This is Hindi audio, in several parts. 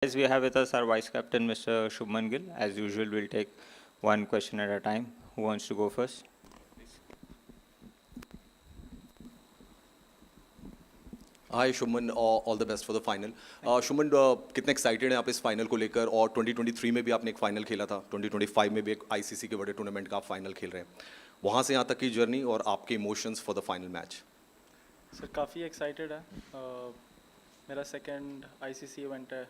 As we have with us our Vice Captain, Mr. Shubman Gill. As usual, we'll take one question at a time. Who wants to go first? Hi Shubman, all the best for the final. Shubman, कितने एक्साइटेड हैं आप इस फाइनल को लेकर? और 2023 में भी आपने एक फाइनल खेला था, 2025 में भी एक आईसीसी के बड़े टूर्नामेंट का आप फाइनल खेल रहे हैं। वहाँ से यहाँ तक की जर्नी और आपके emotions for the final match. Sir काफ़ी एक्साइटेड है। मेरा सेकंड आईसीसी इवेंट है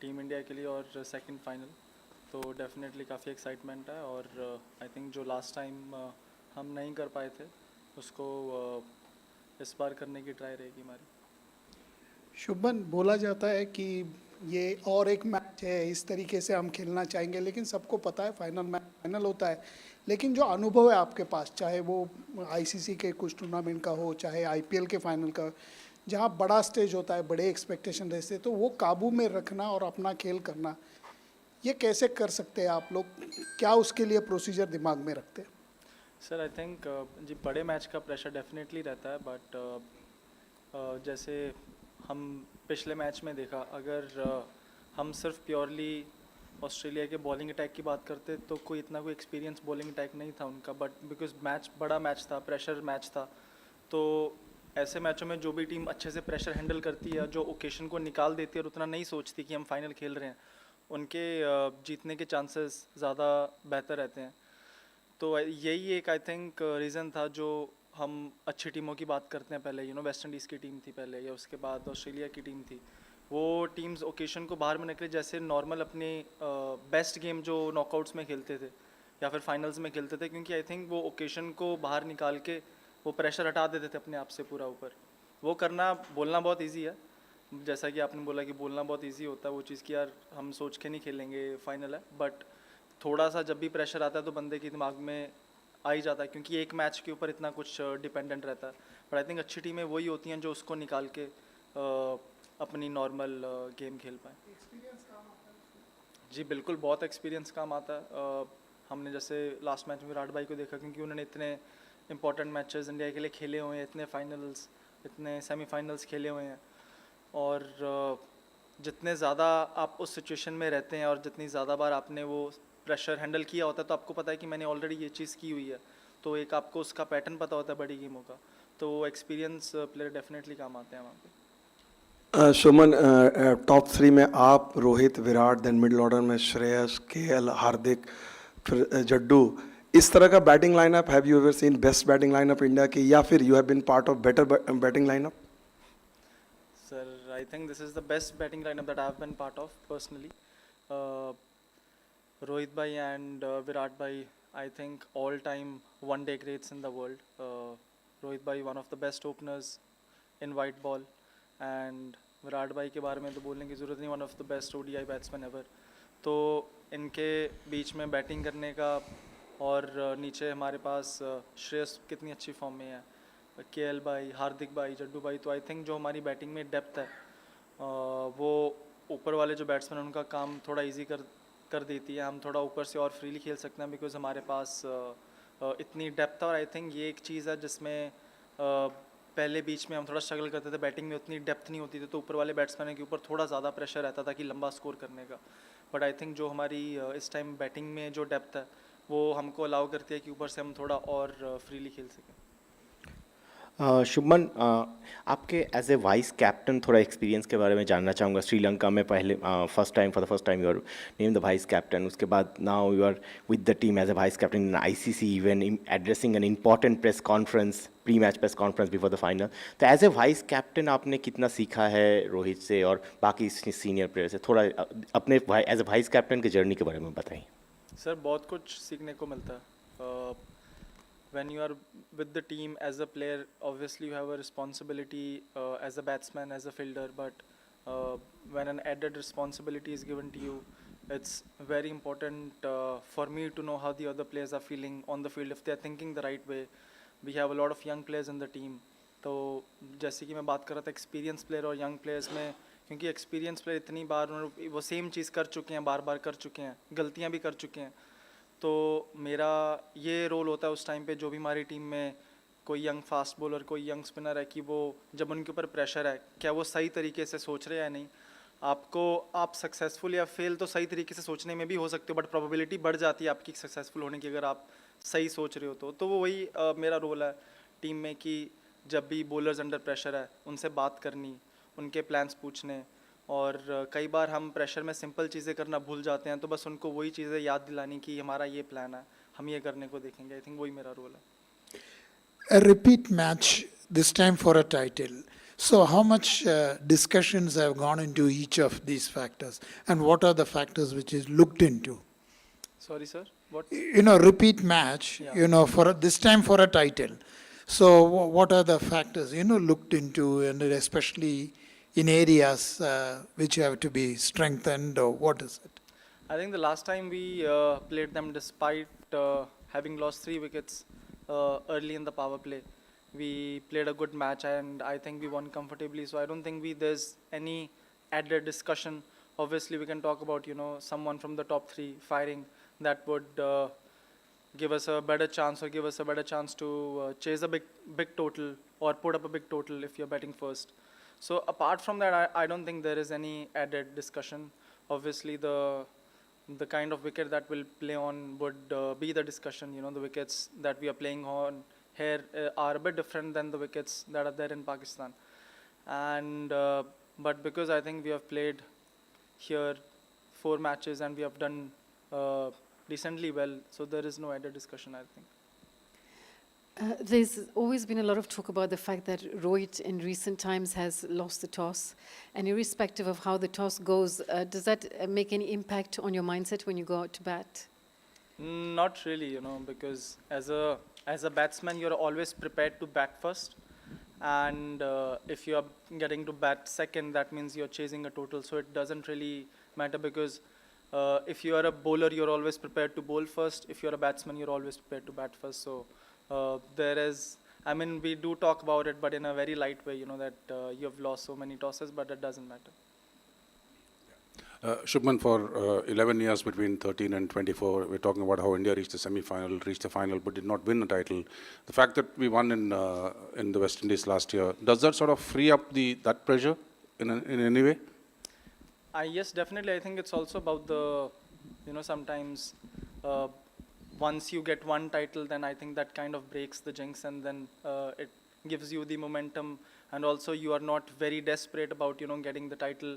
टीम इंडिया के लिए और सेकंड फाइनल, तो डेफिनेटली काफ़ी एक्साइटमेंट है। और आई थिंक जो लास्ट टाइम हम नहीं कर पाए थे उसको इस बार करने की ट्राई रहेगी हमारी। शुभमन, बोला जाता है कि ये और एक मैच है, इस तरीके से हम खेलना चाहेंगे, लेकिन सबको पता है फाइनल मैच फाइनल होता है। लेकिन जो अनुभव है आपके पास, चाहे वो आईसीसी के कुछ टूर्नामेंट का हो, चाहे आईपीएल के फाइनल का, जहाँ बड़ा स्टेज होता है, बड़े एक्सपेक्टेशन रहते हैं, तो वो काबू में रखना और अपना खेल करना, ये कैसे कर सकते हैं आप लोग? क्या उसके लिए प्रोसीजर दिमाग में रखते हैं? सर आई थिंक जी बड़े मैच का प्रेशर डेफिनेटली रहता है, बट जैसे हम पिछले मैच में देखा, अगर हम सिर्फ प्योरली ऑस्ट्रेलिया के बॉलिंग अटैक की बात करते तो कोई इतना कोई एक्सपीरियंस बॉलिंग अटैक नहीं था उनका, बट बिकॉज मैच बड़ा मैच था, प्रेशर मैच था, तो ऐसे मैचों में जो भी टीम अच्छे से प्रेशर हैंडल करती है, जो ओकेशन को निकाल देती है और उतना नहीं सोचती कि हम फाइनल खेल रहे हैं, उनके जीतने के चांसेस ज़्यादा बेहतर रहते हैं। तो यही एक आई थिंक रीज़न था जो हम अच्छी टीमों की बात करते हैं पहले, वेस्ट इंडीज़ की टीम थी पहले, या उसके बाद ऑस्ट्रेलिया की टीम थी। वो टीम्स ओकेशन को बाहर में निकले, जैसे नॉर्मल अपने बेस्ट गेम जो नॉकआउट्स में खेलते थे या फिर फाइनल्स में खेलते थे, क्योंकि आई थिंक वो ओकेशन को बाहर निकाल के वो प्रेशर हटा देते थे अपने आप से पूरा ऊपर। वो करना, बोलना बहुत ईजी है, जैसा कि आपने बोला कि बोलना बहुत ईजी होता है वो चीज़ कि यार हम सोच के नहीं खेलेंगे फाइनल है, बट थोड़ा सा जब भी प्रेशर आता है तो बंदे के दिमाग में आ ही जाता है, क्योंकि एक मैच के ऊपर इतना कुछ डिपेंडेंट रहता है। बट आई थिंक अच्छी टीमें वही होती हैं जो उसको निकाल के अपनी नॉर्मल गेम खेल पाए। जी बिल्कुल, बहुत एक्सपीरियंस काम आता है। हमने जैसे लास्ट मैच में विराट भाई को देखा, क्योंकि उन्होंने इतने इंपॉर्टेंट मैचेस इंडिया के लिए खेले हुए हैं, इतने फाइनल्स, इतने सेमीफाइनल्स खेले हुए हैं, और जितने ज़्यादा आप उस सिचुएशन में रहते हैं और जितनी ज़्यादा बार आपने वो प्रेशर हैंडल किया होता है, तो आपको पता है कि मैंने ऑलरेडी ये चीज़ की हुई है, तो एक आपको उसका पैटर्न पता होता है बड़ी गेमों का, तो वो एक्सपीरियंस प्लेयर डेफिनेटली काम आते हैं वहाँ पे। सुमन, टॉप थ्री में आप, Rohit, Virat, then middle order में श्रेयस, केएल, हार्दिक, फिर जड्डू, इस तरह का batting lineup, have you ever seen best batting lineup India की, या फिर you have been part of better batting lineup? Sir I think this is the best batting lineup that I have been part of personally. Rohit bhai and Virat bhai, I think all time one day greats in the world. Rohit bhai one of the best openers in white ball, and Virat भाई के बारे में तो बोलने की ज़रूरत नहीं, one of the best ODI batsman ever. तो इनके बीच में बैटिंग करने का, और नीचे हमारे पास श्रेयस कितनी अच्छी फॉर्म में है, केएल भाई, हार्दिक भाई, जड्डू भाई, तो आई थिंक जो हमारी बैटिंग में डेप्थ है वो ऊपर वाले जो बैट्समैन हैं उनका काम थोड़ा इजी कर देती है। हम थोड़ा ऊपर से और फ्रीली खेल सकते हैं, बिकॉज हमारे पास इतनी डेप्थ है। और आई थिंक ये एक चीज़ है जिसमें पहले बीच में हम थोड़ा स्ट्रगल करते थे, बैटिंग में उतनी डेप्थ नहीं होती थी, तो ऊपर वाले बैट्समैन के ऊपर थोड़ा ज़्यादा प्रेशर रहता था कि लंबा स्कोर करने का। बट आई थिंक जो हमारी इस टाइम बैटिंग में जो डेप्थ है वो हमको अलाउ करती है कि ऊपर से हम थोड़ा और फ्रीली खेल सकें। शुभमन, आपके एज ए वाइस कैप्टन थोड़ा एक्सपीरियंस के बारे में जानना चाहूँगा। श्रीलंका में पहले first time, for the first time you are name the vice captain, उसके बाद now you are with the team as a vice captain in ICC even addressing an important press conference, pre match press conference before the final. तो एज ए वाइस कैप्टन आपने कितना सीखा है रोहित से और बाकी सीनियर प्लेयर से? थोड़ा अपने एज ए वाइस कैप्टन की जर्नी के बारे में बताइए। सर बहुत कुछ सीखने को मिलता है। when you are with the team as a player, obviously you have a responsibility as a batsman, as a fielder, but when an added responsibility is given to you, it's very important for me to know how the other players are feeling on the field, if they are thinking the right way. We have a lot of young players in the team, तो जैसे कि मैं बात कर रहा था एक्सपीरियंस प्लेयर और यंग प्लेयर्स में, क्योंकि एक्सपीरियंस प्लेयर इतनी बार वो सेम चीज़ कर चुके हैं, बार बार कर चुके हैं, गलतियाँ भी कर चुके हैं, तो मेरा ये रोल होता है उस टाइम पे जो भी हमारी टीम में कोई यंग फास्ट बॉलर, कोई यंग स्पिनर है कि वो जब उनके ऊपर प्रेशर है, क्या वो सही तरीके से सोच रहे हैं या नहीं. आप सक्सेसफुल या फेल तो सही तरीके से सोचने में भी हो सकते हो, बट प्रोबेबिलिटी बढ़ जाती है आपकी सक्सेसफुल होने की अगर आप सही सोच रहे हो तो वो वही मेरा रोल है टीम में कि जब भी बॉलर्स अंडर प्रेशर है उनसे बात करनी, उनके प्लान्स पूछने. और कई बार हम प्रेशर में सिंपल चीज़ें करना भूल जाते हैं, तो बस उनको वही चीज़ें याद दिलानी कि हमारा ये प्लान है, हम ये करने को देखेंगे. आई थिंक वही मेरा रोल है. A repeat match, this time for a title. So how much discussions have gone into each of these factors, and what are the factors which is looked into? Sorry sir, what? You know, repeat match, Yeah. you know, for this time for a title. So what are the factors, you know, looked into, and especially in areas which have to be strengthened, or what is it? I think the last time we played them, despite having lost 3 wickets early in the power play, we played a good match and I think we won comfortably. So I don't think there's any added discussion. Obviously, we can talk about someone from the top 3 firing. That would give us a better chance, or give us a better chance to chase a big total or put up a big total if you're batting first. So apart from that, I don't think there is any added discussion. Obviously, the kind of wicket that we'll play on would be the discussion. The wickets that we are playing on here are a bit different than the wickets that are there in Pakistan. And but because I think we have played here 4 matches and we have done decently well, so there is no added discussion, I think. There's always been a lot of talk about the fact that Rohit in recent times has lost the toss. And irrespective of how the toss goes, does that make any impact on your mindset when you go out to bat? Not really, because as a batsman, you're always prepared to bat first. And if you're getting to bat second, that means you're chasing a total. So it doesn't really matter, because if you are a bowler, you're always prepared to bowl first. If you're a batsman, you're always prepared to bat first. So we do talk about it, but in a very light way, that you have lost so many tosses, but it doesn't matter. Shubman, for 11 years between 13 and 24, we're talking about how India reached the semi-final, reached the final, but did not win the title. The fact that we won in the West Indies last year, does that sort of free up that pressure in any way? Yes, definitely. I think it's also about sometimes once you get one title, then I think that kind of breaks the jinx, and then it gives you the momentum, and also you are not very desperate about getting the title,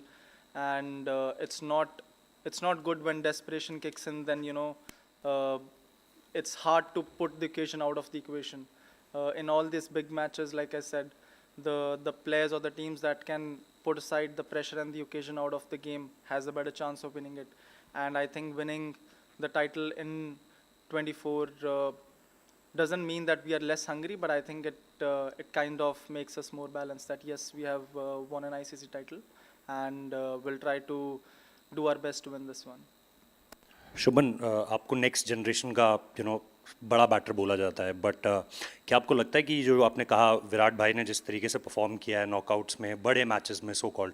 and it's not good when desperation kicks in. Then it's hard to put the occasion out of the equation. In all these big matches, like I said, the players or the teams that can put aside the pressure and the occasion out of the game has a better chance of winning it. And I think winning the title in 24 doesn't mean that we are less hungry, but I think it kind of makes us more balanced, that yes, we have won an ICC title, and we'll try to do our best to win this one. शुभन, आपको नेक्स्ट जनरेशन का बड़ा बैटर बोला जाता है, बट क्या आपको लगता है कि जो आपने कहा विराट भाई ने जिस तरीके से परफॉर्म किया है नॉकआउट्स में, बड़े मैचेस में so called,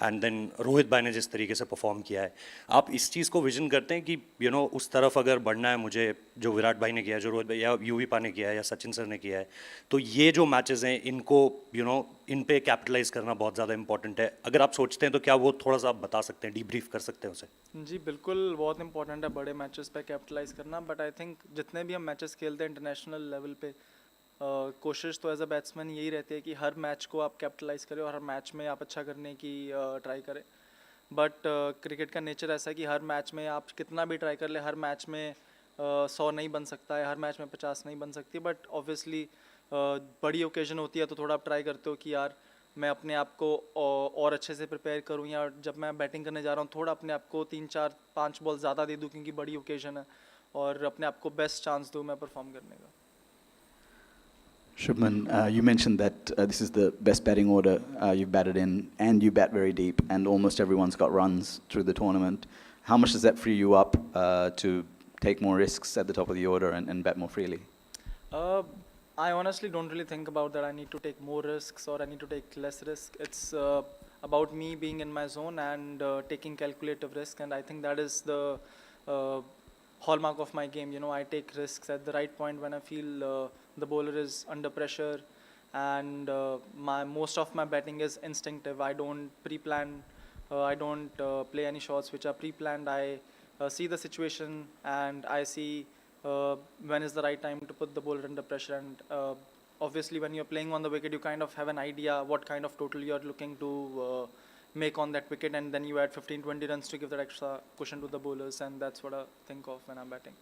and then Rohit भाई ने जिस तरीके से परफॉर्म किया है, आप इस चीज़ को विजन करते हैं कि उस तरफ अगर बढ़ना है मुझे, जो विराट भाई ने किया है, जो रोहित भाई या यूवी ने किया है या सचिन सर ने किया है, तो ये जो मैचेस हैं इनको इन पे कैपिटलाइज करना बहुत ज़्यादा इंपॉर्टेंट है? अगर आप सोचते हैं तो क्या वो थोड़ा सा आप बता सकते हैं, डीब्रीफ कर सकते हैं उसे? जी बिल्कुल, बहुत इंपॉर्टेंट है बड़े मैचेस पे कैपिटलाइज करना, बट आई थिंक जितने भी हम मैचेस खेलते हैं इंटरनेशनल लेवल पे, कोशिश तो एज अ बैट्समैन यही रहती है कि हर मैच को आप कैपिटलाइज करें और हर मैच में आप अच्छा करने की ट्राई करें. बट क्रिकेट का नेचर ऐसा है कि हर मैच में आप कितना भी ट्राई कर ले, हर मैच में 100 नहीं बन सकता है, हर मैच में 50 नहीं बन सकती. बट ऑब्वियसली बड़ी ओकेजन होती है तो थोड़ा आप ट्राई करते हो कि यार मैं अपने आप को और अच्छे से प्रिपेयर करूं, या जब मैं बैटिंग करने जा रहा हूं थोड़ा अपने आप को 3, 4, 5 बॉल ज़्यादा दे दूं क्योंकि बड़ी ओकेजन है, और अपने आप को बेस्ट चांस दूं मैं परफॉर्म करने का. Shubman, you mentioned that this is the best batting order you've batted in, and you bat very deep, and almost everyone's got runs through the tournament. How much does that free you up to take more risks at the top of the order and bat more freely? I honestly don't really think about that I need to take more risks or I need to take less risk. It's about me being in my zone and taking calculative risk, and I think that is the hallmark of my game. You know, I take risks at the right point when I feel the bowler is under pressure, and most of my batting is instinctive. I don't pre-plan. I don't play any shots which are pre-planned. I see the situation and I see when is the right time to put the bowler under pressure. And obviously, when you're playing on the wicket, you kind of have an idea what kind of total you're looking to make on that wicket, and then you add 15-20 runs to give that extra cushion to the bowlers, and that's what I think of when I'm batting.